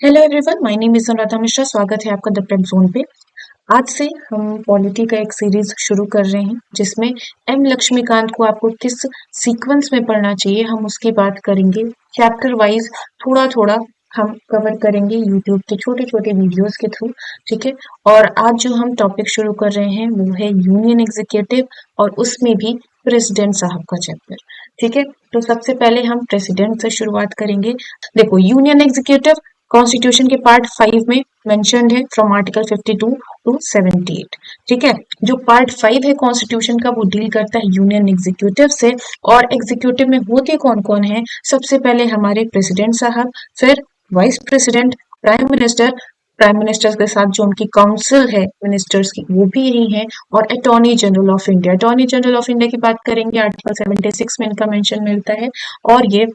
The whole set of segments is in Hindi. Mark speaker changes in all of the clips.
Speaker 1: Hello everyone, my name is Anuradha Mishra. स्वागत है आपका द प्रेप जोन पे। आज से हम पॉलिटी का एक सीरीज शुरू कर रहे हैं जिसमें एम लक्ष्मीकांत को आपको किस सीक्वेंस में पढ़ना चाहिए हम उसकी बात करेंगे। चैप्टर वाइज थोड़ा थोड़ा हम कवर करेंगे यूट्यूब के छोटे छोटे वीडियोस के थ्रू। ठीक है। और आज जो हम टॉपिक शुरू कर रहे हैं वो है यूनियन एग्जीक्यूटिव और उसमें भी प्रेसिडेंट साहब का चैप्टर। ठीक है। तो सबसे पहले हम प्रेसिडेंट से शुरुआत करेंगे। देखो, यूनियन एग्जीक्यूटिव कॉन्स्टिट्यूशन के पार्ट 5 में मेंशन्ड है फ्रॉम आर्टिकल 52 टू 78। ठीक है। जो पार्ट 5 है कॉन्स्टिट्यूशन का वो डील करता है यूनियन एग्जीक्यूटिव से। और एग्जीक्यूटिव में होते कौन कौन है? सबसे पहले हमारे प्रेसिडेंट साहब, फिर vice president, prime minister, prime minister के साथ जो उनकी काउंसिल है मिनिस्टर्स की वो भी यही है, और attorney general of India. Attorney general of India की बात करेंगे, आर्टिकल 76 में इनका मेंशन मिलता है। और ये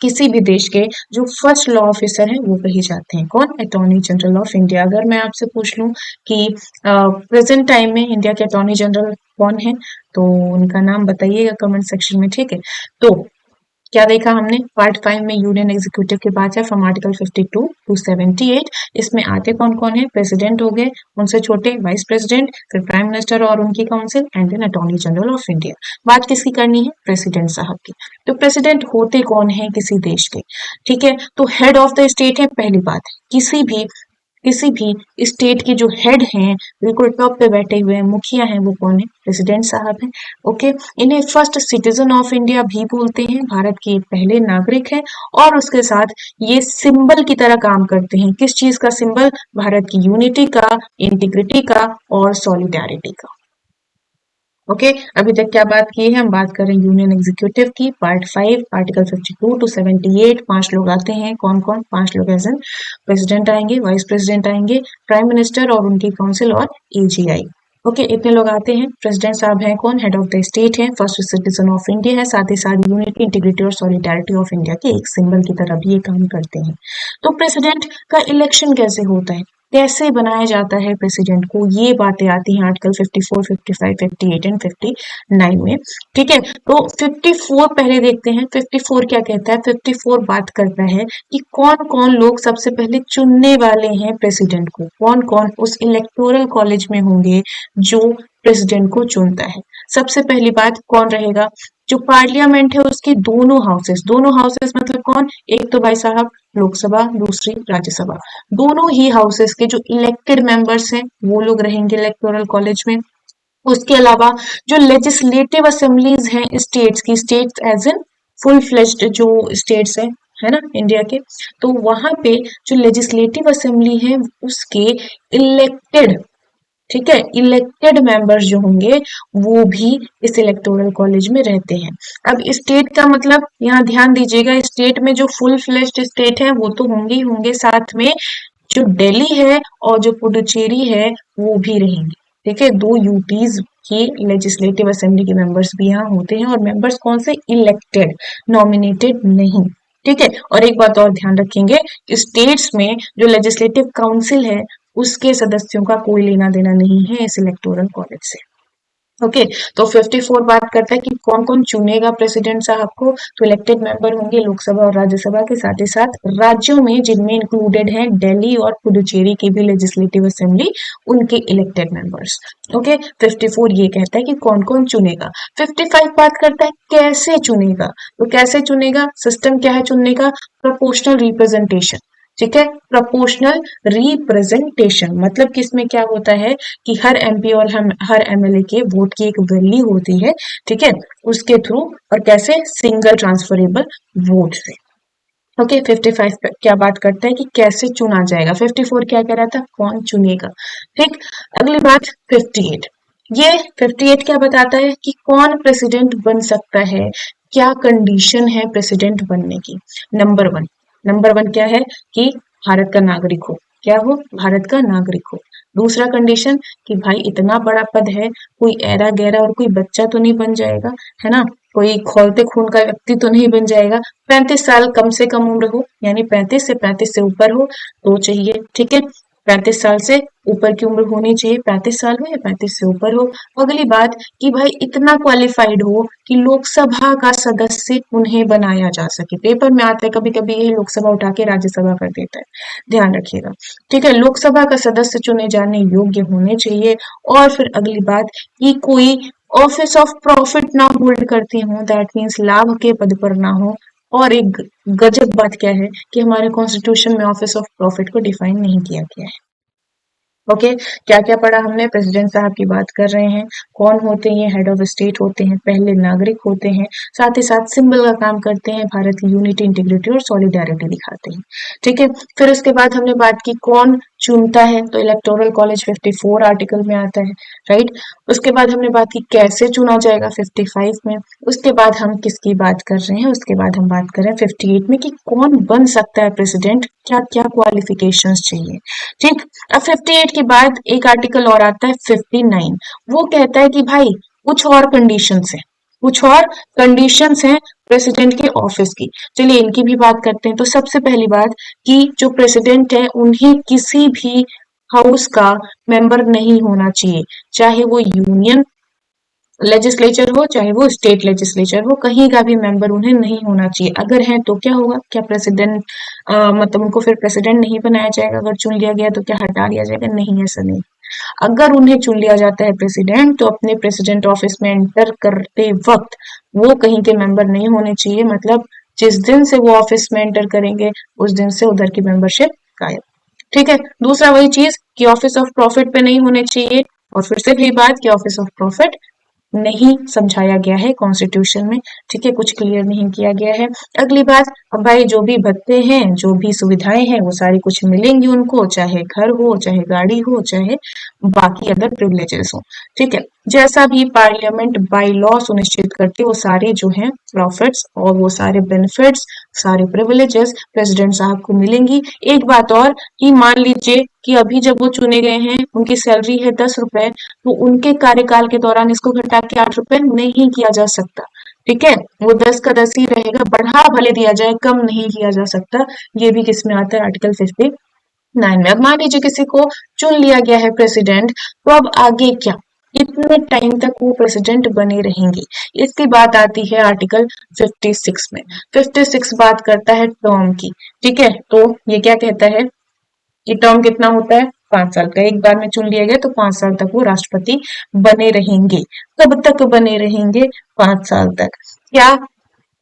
Speaker 1: किसी भी देश के जो फर्स्ट लॉ ऑफिसर हैं वो कहे जाते हैं। कौन? Attorney general of India. अगर मैं आपसे पूछ लूं कि प्रेजेंट टाइम में इंडिया के अटॉर्नी जनरल कौन है तो उनका नाम बताइएगा कमेंट सेक्शन में। ठीक है। तो क्या देखा हमने? पार्ट 5 में यूनियन एग्जीक्यूटिव की बात है फ्रॉम आर्टिकल 52 टू 78। इसमें आते कौन कौन है? प्रेसिडेंट हो गए, उनसे छोटे वाइस प्रेसिडेंट, फिर प्राइम मिनिस्टर और उनकी council, and then attorney general of India. बात किसकी करनी है? प्रेसिडेंट साहब की। तो प्रेसिडेंट होते कौन है किसी देश के? ठीक है। तो हेड ऑफ द स्टेट है, पहली बात। किसी भी स्टेट के जो हेड हैं, बिल्कुल टॉप पे बैठे हुए हैं, मुखिया हैं, वो कौन है? प्रेसिडेंट साहब हैं। ओके। इन्हें फर्स्ट सिटीजन ऑफ इंडिया भी बोलते हैं, भारत के पहले नागरिक हैं। और उसके साथ ये सिंबल की तरह काम करते हैं। किस चीज का सिंबल? भारत की यूनिटी का, इंटीग्रिटी का और सॉलिडारिटी का। ओके। अभी तक क्या बात की है? हम बात कर रहे हैं यूनियन एग्जीक्यूटिव की, पार्ट 5 आर्टिकल 52 टू 78। 5 लोग आते हैं। कौन कौन? 5 लोग एज एन प्रेसिडेंट आएंगे, वाइस प्रेसिडेंट आएंगे, प्राइम मिनिस्टर और उनकी काउंसिल और एजीआई। ओके। इतने लोग आते हैं। प्रेसिडेंट साहब हैं कौन? हेड ऑफ द स्टेट है, फर्स्ट सिटीजन ऑफ इंडिया है, साथ ही साथ यूनिटी, इंटीग्रिटी और सॉलिडारिटी ऑफ इंडिया के एक सिंबल की तरह भी ये काम करते हैं। तो प्रेसिडेंट का इलेक्शन कैसे होता है, कैसे बनाया जाता है प्रेसिडेंट को, ये बातें आती हैं आर्टिकल 54, 55, 58 एंड 59 में। ठीक है। तो 54 पहले देखते हैं। 54 क्या कहता है? 54 बात करता है कि कौन कौन लोग सबसे पहले चुनने वाले हैं प्रेसिडेंट को। कौन कौन उस इलेक्टोरल कॉलेज में होंगे जो प्रेसिडेंट को चुनता है। सबसे पहली बात, कौन रहेगा? जो पार्लियामेंट है उसके दोनों हाउसेस मतलब कौन? एक तो भाई साहब लोकसभा, दूसरी राज्यसभा। दोनों ही हाउसेस के जो इलेक्टेड मेंबर्स हैं वो लोग रहेंगे इलेक्टोरल कॉलेज में। उसके अलावा जो लेजिस्लेटिव असेंबलीज हैं स्टेट्स की, states as in full fledged जो स्टेट्स है ना इंडिया के, तो वहां पे जो लेजिस्लेटिव असेंबली है उसके इलेक्टेड, ठीक है, इलेक्टेड मेंबर्स जो होंगे वो भी इस इलेक्टोरल कॉलेज में रहते हैं। अब स्टेट का मतलब यहाँ ध्यान दीजिएगा, स्टेट में जो फुल फ्लेज्ड स्टेट है वो तो होंगे ही होंगे, साथ में जो दिल्ली है और जो पुडुचेरी है वो भी रहेंगे। ठीक है। दो यूटीज की लेजिस्लेटिव असेंबली के मेंबर्स भी यहाँ होते हैं, और मेंबर्स कौन से? इलेक्टेड, नॉमिनेटेड नहीं। ठीक है। और एक बात और ध्यान रखेंगे, स्टेट्स में जो लेजिस्लेटिव काउंसिल है उसके सदस्यों का कोई लेना देना नहीं है इस इलेक्टोरल कॉलेज से। ओके। तो 54 बात करता है कि कौन कौन चुनेगा प्रेसिडेंट साहब को। तो इलेक्टेड मेंबर होंगे लोकसभा और राज्यसभा के, साथ ही साथ राज्यों में जिनमें इंक्लूडेड है दिल्ली और पुडुचेरी की भी लेजिस्लेटिव असेंबली, उनके इलेक्टेड मेंबर्स। ओके। 54 ये कहता है कि कौन कौन चुनेगा। 55 बात करता है कैसे चुनेगा। तो कैसे चुनेगा, सिस्टम क्या है चुनने का? Proportional representation. ठीक है। प्रोपोर्शनल रिप्रेजेंटेशन मतलब किसमें क्या होता है कि हर एमपी और हर एमएलए के वोट की एक वैल्यू होती है। ठीक है। उसके थ्रू, और कैसे? सिंगल ट्रांसफरेबल वोट से। ओके। 55 पे क्या बात करता है कि कैसे चुना जाएगा। 54 क्या कह रहा था? कौन चुनेगा। ठीक। अगली बात 58। ये 58 क्या बताता है कि कौन प्रेसिडेंट बन सकता है, क्या कंडीशन है प्रेसिडेंट बनने की। नंबर वन क्या है? कि भारत का नागरिक हो। क्या हो? भारत का नागरिक हो। दूसरा कंडीशन कि भाई इतना बड़ा पद है, कोई ऐरा गैरा और कोई बच्चा तो नहीं बन जाएगा, है ना, कोई खौलते खून का व्यक्ति तो नहीं बन जाएगा। 35 साल कम से कम उम्र हो, यानी 35 से ऊपर हो तो चाहिए। ठीक है। 35 साल से ऊपर की उम्र होनी चाहिए, 35 साल हो या 35 से ऊपर हो। अगली बात कि भाई इतना क्वालिफाइड हो कि लोकसभा का सदस्य उन्हें बनाया जा सके। पेपर में आता है कभी कभी ये लोकसभा उठा के राज्यसभा कर देता है, ध्यान रखिएगा। ठीक है, लोकसभा का सदस्य चुने जाने योग्य होने चाहिए। और फिर अगली बात कि कोई ऑफिस ऑफ प्रॉफिट ना होल्ड करती हो, दैट मीन्स लाभ के पद पर ना हो। और एक गजब बात क्या है कि हमारे कॉन्स्टिट्यूशन में ऑफिस ऑफ प्रॉफिट को डिफाइन नहीं किया गया है। ओके, क्या क्या पढ़ा हमने? प्रेसिडेंट साहब की बात कर रहे हैं, कौन होते हैं? हेड ऑफ स्टेट होते हैं, पहले नागरिक होते हैं, साथ ही साथ सिंबल का काम करते हैं, भारत की यूनिटी, इंटीग्रिटी और सॉलिडारिटी दिखाते हैं। ठीक है, फिर उसके बाद हमने बात की कौन चुनता है, तो इलेक्टोरल कॉलेज 54 आर्टिकल में आता है, राइट। उसके बाद हमने बात की कैसे चुना जाएगा 55 में। उसके बाद हम किसकी बात कर रहे हैं? उसके बाद हम बात कर रहे हैं 58 में कि कौन बन सकता है प्रेसिडेंट, क्या क्या क्वालिफिकेशंस चाहिए। ठीक, अब 58 के बाद एक आर्टिकल और आता है 59। वो कहता है कि भाई कुछ और कंडीशंस है, कुछ और कंडीशंस हैं प्रेसिडेंट के ऑफिस की। चलिए इनकी भी बात करते हैं। तो सबसे पहली बात कि जो प्रेसिडेंट है उन्हें किसी भी हाउस का मेंबर नहीं होना चाहिए, चाहे वो यूनियन लेजिस्लेचर हो चाहे वो स्टेट लेजिस्लेचर हो, कहीं का भी मेंबर उन्हें नहीं होना चाहिए। अगर है तो क्या होगा? क्या प्रेसिडेंट मतलब उनको फिर प्रेसिडेंट नहीं बनाया जाएगा? अगर चुन लिया गया तो क्या हटा दिया जाएगा? नहीं, ऐसा नहीं। अगर उन्हें चुन लिया जाता है प्रेसिडेंट, तो अपने प्रेसिडेंट ऑफिस में एंटर करते वक्त वो कहीं के मेंबर नहीं होने चाहिए। मतलब जिस दिन से वो ऑफिस में एंटर करेंगे उस दिन से उधर की मेंबरशिप गायब। ठीक है, दूसरा वही चीज कि ऑफिस ऑफ प्रॉफिट पे नहीं होने चाहिए। और फिर से भी बात कि ऑफिस ऑफ प्रॉफिट नहीं समझाया गया है कॉन्स्टिट्यूशन में। ठीक है, कुछ क्लियर नहीं किया गया है। अगली बात, अब भाई जो भी भत्ते हैं, जो भी सुविधाएं हैं, वो सारी कुछ मिलेंगी उनको, चाहे घर हो, चाहे गाड़ी हो, चाहे बाकी अदर प्रिविलेजेस हो। ठीक है, जैसा भी पार्लियामेंट बाई लॉ सुनिश्चित करती है वो सारे जो हैं प्रॉफिट्स और वो सारे बेनिफिट्स, सारे प्रिविलेजेस प्रेसिडेंट साहब को मिलेंगी। एक बात और कि मान लीजिए कि अभी जब वो चुने गए हैं उनकी सैलरी है 10 रुपए, तो उनके कार्यकाल के दौरान इसको घटा के 8 रुपए नहीं किया जा सकता। ठीक है, वो 10 का 10 ही रहेगा, बढ़ा भले दिया जाए, कम नहीं किया जा सकता। ये भी किसमें आता है? आर्टिकल 59 में। अब मान लीजिए किसी को चुन लिया गया है प्रेसिडेंट, तो अब आगे क्या? कितने टाइम तक वो प्रेसिडेंट बने रहेंगे? इसकी बात आती है आर्टिकल 56 में। 56 बात करता है टर्म की। ठीक है, तो ये क्या कहता है कि टर्म कितना होता है? 5 साल का। एक बार में चुन लिया गया तो 5 साल तक वो राष्ट्रपति बने रहेंगे। कब तक बने रहेंगे? 5 साल तक। क्या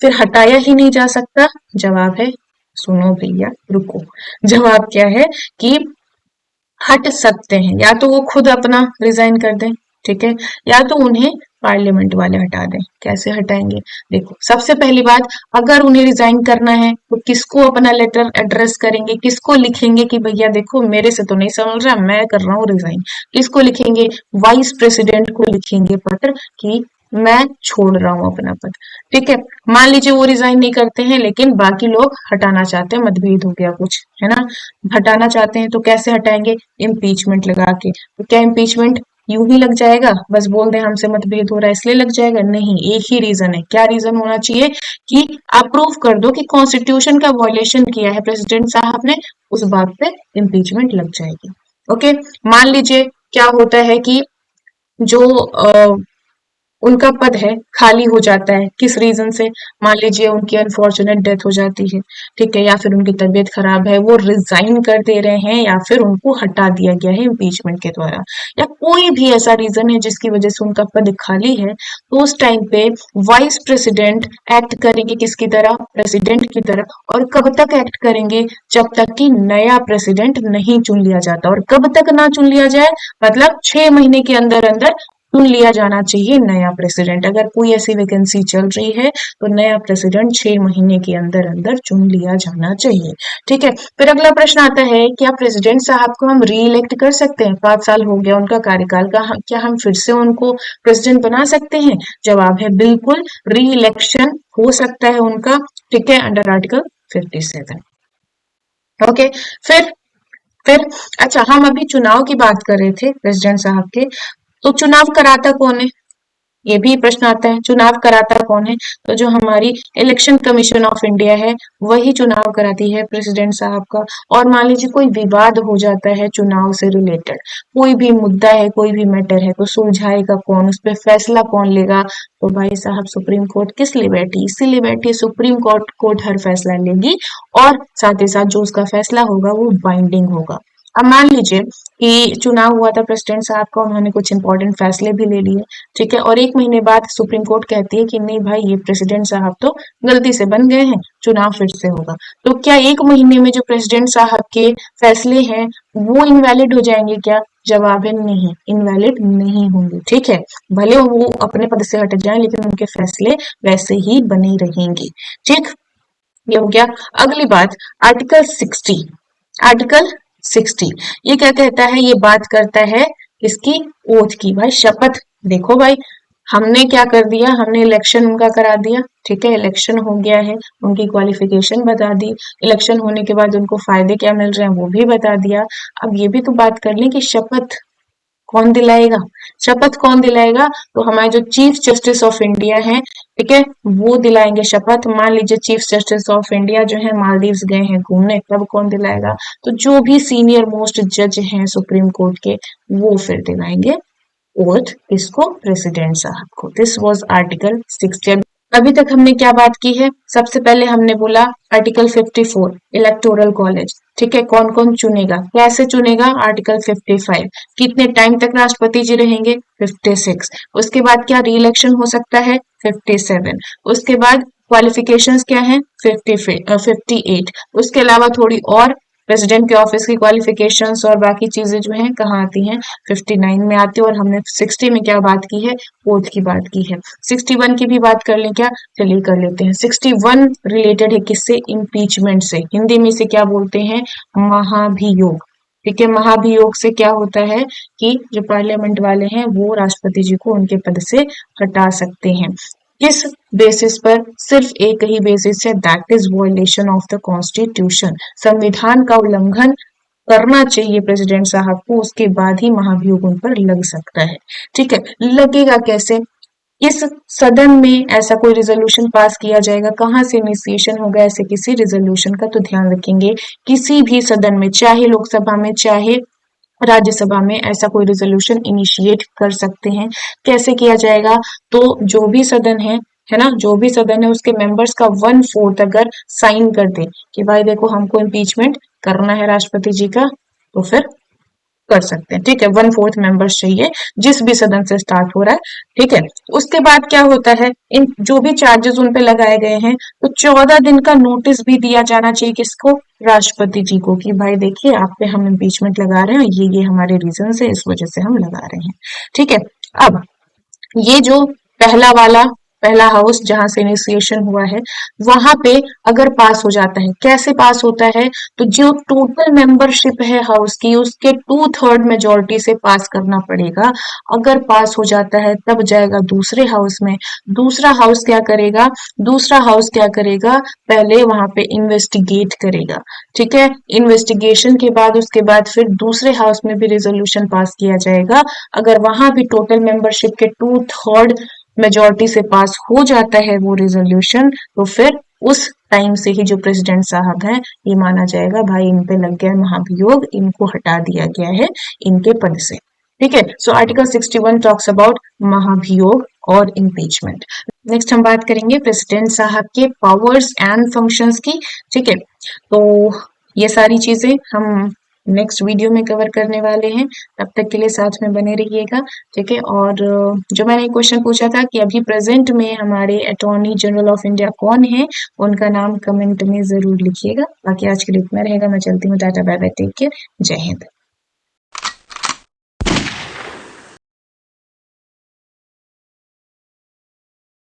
Speaker 1: फिर हटाया ही नहीं जा सकता? जवाब है, सुनो भैया रुको, जवाब क्या है कि हट सकते हैं। या तो वो खुद अपना रिजाइन कर दें, ठीक है, या तो उन्हें पार्लियामेंट वाले हटा दें। कैसे हटाएंगे? देखो, सबसे पहली बात, अगर उन्हें रिजाइन करना है तो किसको अपना लेटर एड्रेस करेंगे? किसको लिखेंगे कि भैया देखो मेरे से तो नहीं समझ रहा, मैं कर रहा हूँ रिजाइन? किसको लिखेंगे? वाइस प्रेसिडेंट को लिखेंगे पत्र कि मैं छोड़ रहा हूँ अपना पद। ठीक है, मान लीजिए वो रिजाइन नहीं करते हैं लेकिन बाकी लोग हटाना चाहते हैं, मतभेद हो गया कुछ, है ना, हटाना चाहते हैं, तो कैसे हटाएंगे? इम्पीचमेंट लगा के। तो क्या इम्पीचमेंट यूं ही लग जाएगा? बस बोल दें हमसे मतभेद हो रहा है इसलिए लग जाएगा? नहीं, एक ही रीजन है। क्या रीजन होना चाहिए? कि आप प्रूव कर दो कि कॉन्स्टिट्यूशन का वॉयलेशन किया है प्रेसिडेंट साहब ने, उस बात पे इम्पीचमेंट लग जाएगी। ओके, मान लीजिए क्या होता है कि जो उनका पद है खाली हो जाता है, किस रीजन से? मान लीजिए उनकी अनफॉर्चुनेट डेथ हो जाती है, ठीक है, या फिर उनकी तबीयत खराब है, वो रिजाइन कर दे रहे हैं, या फिर उनको हटा दिया गया है इम्पीचमेंट के द्वारा, या कोई भी ऐसा रीजन है जिसकी वजह से उनका पद खाली है, तो उस टाइम पे वाइस प्रेसिडेंट एक्ट करेंगे किसकी तरह? प्रेसिडेंट की तरह। और कब तक एक्ट करेंगे? जब तक कि नया प्रेसिडेंट नहीं चुन लिया जाता। और कब तक ना चुन लिया जाए? मतलब 6 महीने के अंदर अंदर चुन लिया जाना चाहिए नया प्रेसिडेंट। अगर कोई ऐसी वैकेंसी चल रही है तो नया प्रेसिडेंट 6 महीने के अंदर अंदर चुन लिया जाना चाहिए। ठीक है, फिर अगला प्रश्न आता है, क्या प्रेसिडेंट साहब को हम री इलेक्ट कर सकते हैं? 5 साल हो गया उनका कार्यकाल का, क्या हम फिर से उनको प्रेसिडेंट बना सकते हैं? जवाब है बिल्कुल, री इलेक्शन हो सकता है उनका। ठीक है, अंडर आर्टिकल 57। ओके, फिर फिर अच्छा, हम अभी चुनाव की बात कर रहे थे प्रेसिडेंट साहब के, तो चुनाव कराता कौन है? ये भी प्रश्न आता है, चुनाव कराता कौन है? तो जो हमारी इलेक्शन कमीशन ऑफ इंडिया है वही चुनाव कराती है प्रेसिडेंट साहब का। और मान लीजिए कोई विवाद हो जाता है चुनाव से रिलेटेड, कोई भी मुद्दा है, कोई भी मैटर है, तो सुलझाएगा कौन, उस पर फैसला कौन लेगा? तो भाई साहब सुप्रीम कोर्ट किस लिए बैठी? इसीलिए बैठी है, सुप्रीम कोर्ट हर फैसला लेगी और साथ ही साथ जो उसका फैसला होगा वो बाइंडिंग होगा। अब मान लीजिए कि चुनाव हुआ था प्रेसिडेंट साहब का, उन्होंने कुछ इंपॉर्टेंट फैसले भी ले लिए, ठीक है, और 1 महीने बाद सुप्रीम कोर्ट कहती है कि नहीं भाई ये प्रेसिडेंट साहब तो गलती से बन गए हैं, चुनाव फिर से होगा। तो क्या 1 महीने में जो प्रेसिडेंट साहब के फैसले हैं वो इनवैलिड हो जाएंगे क्या? जवाब है नहीं, इनवैलिड नहीं होंगे, ठीक है। भले वो अपने पद से हट जाएं लेकिन उनके फैसले वैसे ही बने रहेंगे, ठीक। ये हो गया। अगली बात, आर्टिकल 60। आर्टिकल 60 ये क्या कहता है? ये बात करता है इसकी ओथ की, भाई शपथ। देखो भाई, हमने क्या कर दिया, हमने इलेक्शन उनका करा दिया, ठीक है, इलेक्शन हो गया है, उनकी क्वालिफिकेशन बता दी, इलेक्शन होने के बाद उनको फायदे क्या मिल रहे हैं वो भी बता दिया। अब ये भी तो बात कर लें कि शपथ कौन दिलाएगा? शपथ कौन दिलाएगा? तो हमारे जो चीफ जस्टिस ऑफ इंडिया है, ठीक है, वो दिलाएंगे शपथ। मान लीजिए चीफ जस्टिस ऑफ इंडिया जो है मालदीव्स गए हैं घूमने, तब कौन दिलाएगा? तो जो भी सीनियर मोस्ट जज हैं सुप्रीम कोर्ट के वो फिर दिलाएंगे ओथ किसको? प्रेसिडेंट साहब को। This was article 60। अभी तक हमने क्या बात की है? सबसे पहले हमने बोला आर्टिकल 54 इलेक्टोरल कॉलेज, ठीक है, कौन कौन चुनेगा, कैसे चुनेगा? आर्टिकल 55 कितने टाइम तक राष्ट्रपति जी रहेंगे? 56। उसके बाद क्या री इलेक्शन हो सकता है? 57। उसके बाद क्वालिफिकेशंस क्या है? 58। उसके अलावा थोड़ी और प्रेसिडेंट के ऑफिस की क्वालिफिकेशंस और बाकी चीजें जो हैं कहाँ आती हैं? 59 में आती है। और हमने 60 में क्या बात की है? ओथ की बात की है। 61 की भी बात कर लें क्या? चलिए कर लेते हैं। 61 रिलेटेड है किससे? इम्पीचमेंट से। हिंदी में इसे क्या बोलते हैं? महाभियोग, ठीक है। महाभियोग से क्या होता है कि जो पार्लियामेंट वाले हैं वो राष्ट्रपति जी को उनके पद से हटा सकते हैं। किस बेसिस पर? सिर्फ एक ही बेसिस है, that is violation of the constitution. संविधान का उल्लंघन करना चाहिए प्रेसिडेंट साहब को, उसके बाद ही महाभियोग उन पर लग सकता है, ठीक है। लगेगा कैसे? इस सदन में ऐसा कोई रिजोल्यूशन पास किया जाएगा, कहाँ से इनिशिएशन होगा ऐसे किसी रिजोल्यूशन का? तो ध्यान रखेंगे किसी भी सदन में, चाहे लोकसभा में चाहे राज्यसभा में, ऐसा कोई रिजोल्यूशन इनिशिएट कर सकते हैं। कैसे किया जाएगा? तो जो भी सदन है ना, जो भी सदन है उसके मेंबर्स का 1/4 अगर साइन कर दे कि भाई देखो हमको इम्पीचमेंट करना है राष्ट्रपति जी का, तो फिर कर सकते हैं, ठीक है। 1/4 मेंबर्स चाहिए जिस भी सदन से स्टार्ट हो रहा है, ठीक है। उसके बाद क्या होता है? इन जो भी चार्जेस उन पे लगाए गए हैं तो 14 दिन का नोटिस भी दिया जाना चाहिए किसको? राष्ट्रपति जी को, कि भाई देखिए आप पे हम इम्पीचमेंट लगा रहे हैं, ये हमारे रीजन है, इस वजह से हम लगा रहे हैं, ठीक है। अब ये जो पहला हाउस जहां से इनिशिएशन हुआ है वहां पे अगर पास हो जाता है, कैसे पास होता है? तो जो टोटल मेंबरशिप है हाउस की उसके 2/3 मेजोरिटी से पास करना पड़ेगा। अगर पास हो जाता है तब जाएगा दूसरे हाउस में। दूसरा हाउस क्या करेगा? पहले वहां पे इन्वेस्टिगेट करेगा, ठीक है। इन्वेस्टिगेशन के बाद उसके बाद फिर दूसरे हाउस में भी रेजोल्यूशन पास किया जाएगा। अगर वहां भी टोटल मेंबरशिप के 2/3 मेजोरिटी से पास हो जाता है वो रेजोल्यूशन, तो फिर उस टाइम से ही जो प्रेसिडेंट साहब हैं ये माना जाएगा भाई इन पे लग गया महाभियोग, इनको हटा दिया गया है इनके पद से, ठीक है। सो आर्टिकल 61 टॉक्स अबाउट महाभियोग और इम्पीचमेंट। नेक्स्ट हम बात करेंगे प्रेसिडेंट साहब के पावर्स एंड फंक्शंस की, ठीक है। तो ये सारी चीजें हम नेक्स्ट वीडियो में कवर करने वाले हैं, तब तक के लिए साथ में बने रहिएगा, ठीक है। और जो मैंने क्वेश्चन पूछा था कि अभी प्रेजेंट में हमारे अटॉर्नी जनरल ऑफ इंडिया कौन है, उनका नाम कमेंट में जरूर लिखिएगा। बाकी आज के लिए इतना रहेगा, मैं चलती हूँ, ta ta bye bye, take care, जय हिंद।